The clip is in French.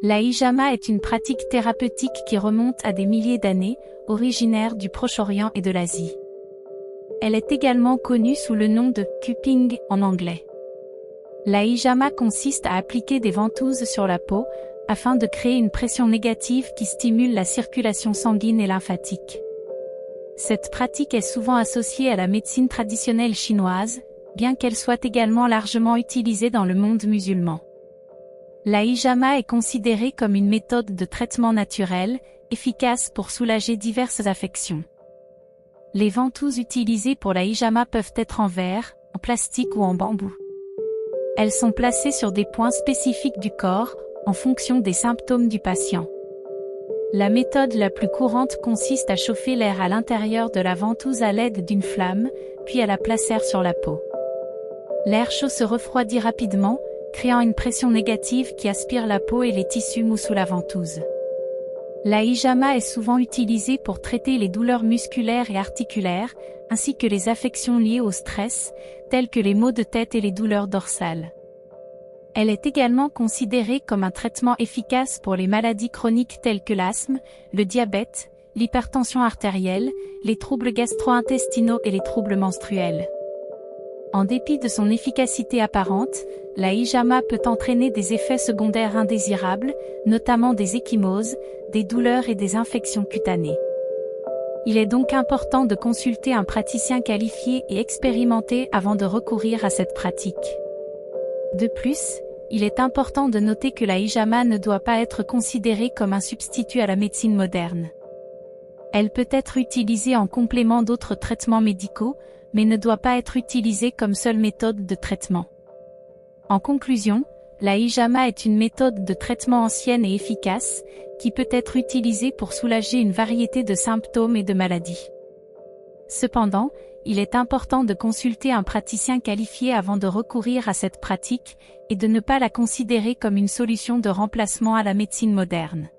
La hijama est une pratique thérapeutique qui remonte à des milliers d'années, originaire du Proche-Orient et de l'Asie. Elle est également connue sous le nom de cupping en anglais. La hijama consiste à appliquer des ventouses sur la peau, afin de créer une pression négative qui stimule la circulation sanguine et lymphatique. Cette pratique est souvent associée à la médecine traditionnelle chinoise, bien qu'elle soit également largement utilisée dans le monde musulman. La hijama est considérée comme une méthode de traitement naturel, efficace pour soulager diverses affections. Les ventouses utilisées pour la hijama peuvent être en verre, en plastique ou en bambou. Elles sont placées sur des points spécifiques du corps, en fonction des symptômes du patient. La méthode la plus courante consiste à chauffer l'air à l'intérieur de la ventouse à l'aide d'une flamme, puis à la placer sur la peau. L'air chaud se refroidit rapidement, créant une pression négative qui aspire la peau et les tissus mous sous la ventouse. La hijama est souvent utilisée pour traiter les douleurs musculaires et articulaires, ainsi que les affections liées au stress, telles que les maux de tête et les douleurs dorsales. Elle est également considérée comme un traitement efficace pour les maladies chroniques telles que l'asthme, le diabète, l'hypertension artérielle, les troubles gastro-intestinaux et les troubles menstruels. En dépit de son efficacité apparente, la hijama peut entraîner des effets secondaires indésirables, notamment des ecchymoses, des douleurs et des infections cutanées. Il est donc important de consulter un praticien qualifié et expérimenté avant de recourir à cette pratique. De plus, il est important de noter que la hijama ne doit pas être considérée comme un substitut à la médecine moderne. Elle peut être utilisée en complément d'autres traitements médicaux, mais ne doit pas être utilisée comme seule méthode de traitement. En conclusion, la hijama est une méthode de traitement ancienne et efficace, qui peut être utilisée pour soulager une variété de symptômes et de maladies. Cependant, il est important de consulter un praticien qualifié avant de recourir à cette pratique, et de ne pas la considérer comme une solution de remplacement à la médecine moderne.